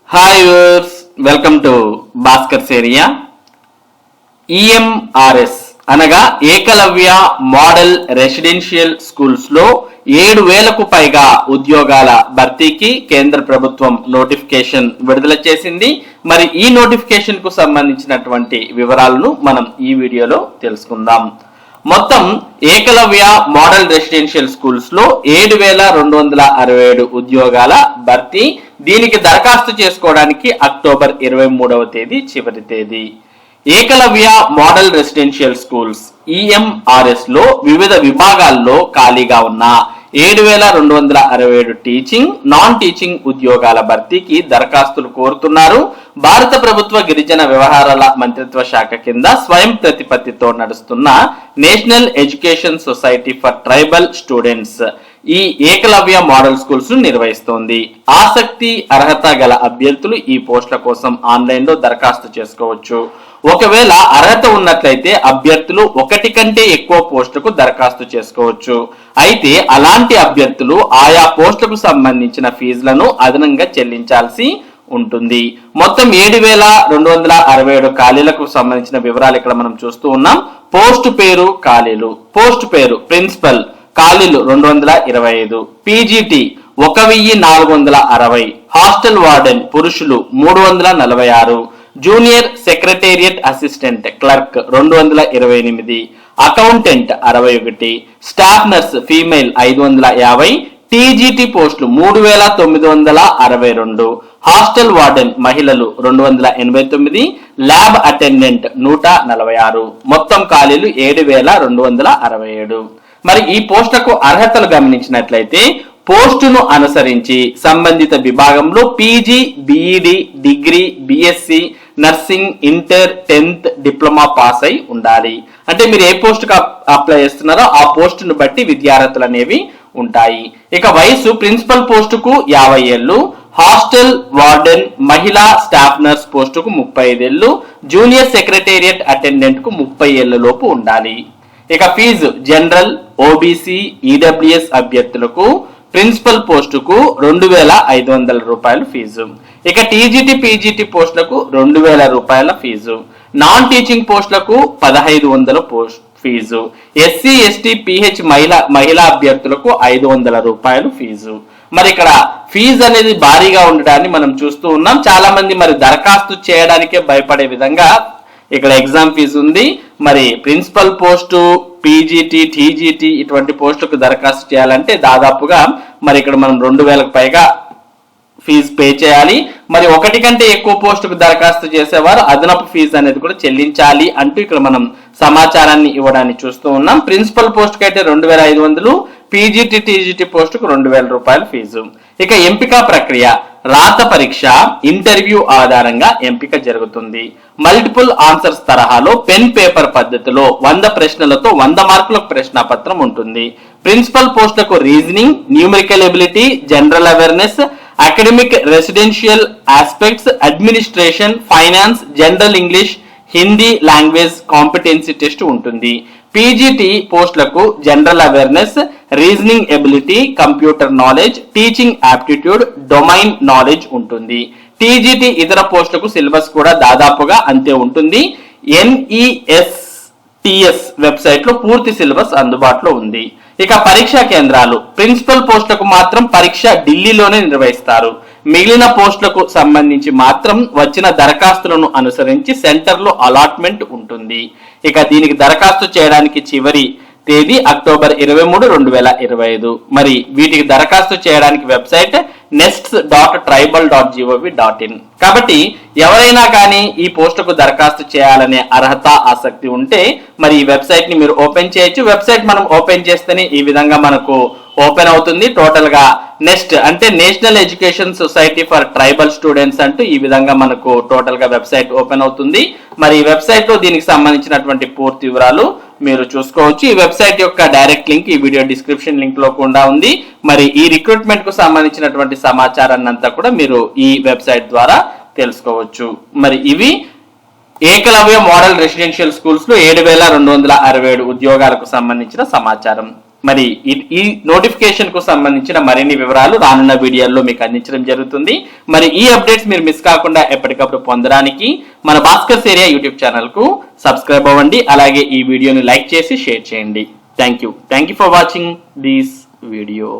Hi viewers, welcome to Bhaskar's area. EMRS అనగా Eklavya model residential schools లో 7,000కు పైగా ఉద్యోగాల భర్తీకి కేంద్ర ప్రభుత్వం నోటిఫికేషన్ విడుదల చేసింది. మరి ఈ నోటిఫికేషన్ కు సంబంధించినటువంటి వివరాలను మనం ఈ వీడియోలో తెలుసుకుందాం. మొత్తం ఏకలవ్య మోడల్ రెసిడెన్షియల్ స్కూల్స్ లో 7,267 ఉద్యోగాల భర్తీ. దీనికి దరఖాస్తు చేసుకోవడానికి అక్టోబర్ 23వ తేదీ చివరి తేదీ. Ekalavya model residential schools EMRS లో వివిధ విభాగాల్లో ఖాళీగా ఉన్న 7,267 టీచింగ్, నాన్ టీచింగ్ ఉద్యోగాల భర్తీకి దరఖాస్తులు కోరుతున్నారు. భారత ప్రభుత్వ గిరిజన వ్యవహారాల మంత్రిత్వ శాఖ కింద స్వయం ప్రతిపత్తితో నడుస్తున్న national education society for tribal students ఈ ఏకలవ్య మోడల్ స్కూల్స్ ను నిర్వహిస్తోంది. ఆసక్తి, అర్హత గల అభ్యర్థులు ఈ పోస్టుల కోసం ఆన్లైన్ లో దరఖాస్తు చేసుకోవచ్చు. ఒకవేళ అర్హత ఉన్నట్లయితే అభ్యర్థులు ఒకటి కంటే ఎక్కువ పోస్టులకు దరఖాస్తు చేసుకోవచ్చు. అయితే అలాంటి అభ్యర్థులు ఆయా పోస్టులకు సంబంధించిన ఫీజులను అదనంగా చెల్లించాల్సి ఉంటుంది. మొత్తం 7,267 ఖాళీలకు సంబంధించిన వివరాలు ఇక్కడ మనం చూస్తూ ఉన్నాం. పోస్టు పేరు, ఖాళీలు. పోస్టు పేరు ప్రిన్సిపల్, ఖాళీలు 225. పీజీటీ 1,460. హాస్టల్ వార్డెన్ పురుషులు 346. Junior secretariat assistant clerk 228. Accountant 61. Staff nurse female 550. TGT పోస్టులు 3,962. హాస్టల్ వార్డెన్ మహిళలు 289. Lab attendant 146. మొత్తం ఖాళీలు 7,267. మరి ఈ పోస్టులకు అర్హతలు గమనించినట్లయితే పోస్టును అనుసరించి సంబంధిత విభాగంలో PG, B Ed, degree, BSc, nursing, inter, 10th diploma pass అయి ఉండాలి. అంటే మీరు ఏ పోస్టుకు అప్లై చేస్తున్నారో ఆ పోస్టును బట్టి విద్యార్హతలు అనేవి ఉంటాయి. ఇక వయసు ప్రిన్సిపల్ పోస్టుకు 50 ఏళ్లు, హాస్టల్ వార్డెన్ మహిళా స్టాఫ్ నర్స్ పోస్టుకు 35 ఏళ్లు, జూనియర్ సెక్రటేరియట్ అటెండెంట్ కు 30 ఏళ్ల లోపు ఉండాలి. ఇక ఫీజు జనరల్, ఓబీసీ, ఈడబ్ల్యూఎస్ అభ్యర్థులకు ప్రిన్సిపల్ పోస్టుకు 2,500 రూపాయల ఫీజు. ఇక టీజీటీ, పీజీటీ పోస్టులకు 2,000 రూపాయల ఫీజు. నాన్ టీచింగ్ పోస్టులకు 1,500 ఫీజు. ఎస్సీ, ఎస్టీ, పిహెచ్ మహిళా అభ్యర్థులకు 500 రూపాయలు ఫీజు. మరి ఇక్కడ ఫీజు అనేది భారీగా ఉండడాన్ని మనం చూస్తూ ఉన్నాం. చాలా మంది మరి దరఖాస్తు చేయడానికే భయపడే విధంగా ఇక్కడ ఎగ్జామ్ ఫీజు ఉంది. మరి ప్రిన్సిపల్ పోస్టు, పీజీటీ, టీజీటీ ఇటువంటి పోస్టులకు దరఖాస్తు చేయాలంటే దాదాపుగా మరి ఇక్కడ మనం 2,000కు పైగా ఫీజు పే చేయాలి. మరి ఒకటి కంటే ఎక్కువ పోస్టుకు దరఖాస్తు చేసేవారు అదనపు ఫీజు అనేది కూడా చెల్లించాలి అంటూ ఇక్కడ మనం సమాచారాన్ని ఇవ్వడాన్ని చూస్తూ ఉన్నాం. ప్రిన్సిపల్ పోస్టుకు అయితే 2,500, పీజీటీ, టీజీటీ పోస్టుకు 2,000 రూపాయల ఫీజు. ఇక ఎంపిక ప్రక్రియ రాత పరీక్ష, ఇంటర్వ్యూ ఆధారంగా ఎంపిక జరుగుతుంది. మల్టిపుల్ ఆన్సర్స్ తరహాలో పెన్ పేపర్ పద్ధతిలో 100 ప్రశ్నలతో 100 మార్కుల ప్రశ్నాపత్రం ఉంటుంది. ప్రిన్సిపల్ పోస్టులకు reasoning, numerical ability, general awareness, academic, residential aspects, administration, finance, general English, Hindi language competency test ఉంటుంది. పీజీటీ పోస్టులకు general awareness, reasoning ability, computer knowledge, teaching aptitude, domain knowledge ఉంటుంది. TGT ఇతర పోస్టులకు సిలబస్ కూడా దాదాపుగా అంతే ఉంటుంది. NESTS వెబ్సైట్ లో పూర్తి సిలబస్ అందుబాటులో ఉంది. ఇక పరీక్షా కేంద్రాలు ప్రిన్సిపల్ పోస్టులకు మాత్రం పరీక్ష ఢిల్లీలోనే నిర్వహిస్తారు. మిగిలిన పోస్టులకు సంబంధించి మాత్రం వచ్చిన దరఖాస్తులను అనుసరించి సెంటర్లో అలాట్మెంట్ ఉంటుంది. ఇక దీనికి దరఖాస్తు చేయడానికి చివరి తేదీ అక్టోబర్ 23, 2025. మరి వీటికి దరఖాస్తు చేయడానికి వెబ్సైట్ nests.tribal.gov.in. కాబట్టి ఎవరైనా కానీ ఈ పోస్టుకు దరఖాస్తు చేయాలనే అర్హత, ఆసక్తి ఉంటే మరి ఈ వెబ్సైట్ ని మీరు ఓపెన్ చేయొచ్చు. వెబ్సైట్ మనం ఓపెన్ చేస్తేనే ఈ విధంగా మనకు ఓపెన్ అవుతుంది. టోటల్ గా నెక్స్ట్ అంటే national education society for tribal students అంటూ ఈ విధంగా మనకు టోటల్ గా వెబ్సైట్ ఓపెన్ అవుతుంది. మరి ఈ వెబ్సైట్ లో దీనికి సంబంధించినటువంటి పూర్తి వివరాలు మీరు చూసుకోవచ్చు. ఈ వెబ్సైట్ యొక్క డైరెక్ట్ లింక్ ఈ వీడియో డిస్క్రిప్షన్ లింక్ లో కూడా ఉంది. మరి ఈ రిక్రూట్మెంట్ కు సంబంధించినటువంటి సమాచారాన్ని అంతా కూడా మీరు ఈ వెబ్సైట్ ద్వారా తెలుసుకోవచ్చు. మరి ఇవి ఏకలవ్య మోడల్ రెసిడెన్షియల్ స్కూల్స్ లో 7,267 ఉద్యోగాలకు సంబంధించిన సమాచారం. మరి ఈ నోటిఫికేషన్ కు సంబంధించిన మరిన్ని వివరాలు రానున్న వీడియోల్లో మీకు అందించడం జరుగుతుంది. మరి ఈ అప్డేట్స్ మీరు మిస్ కాకుండా ఎప్పటికప్పుడు పొందడానికి మన భాస్కర్స్ ఏరియా యూట్యూబ్ ఛానల్ కు సబ్స్క్రైబ్ అవ్వండి. అలాగే ఈ వీడియోని లైక్ చేసి షేర్ చేయండి. Thank you for watching this video.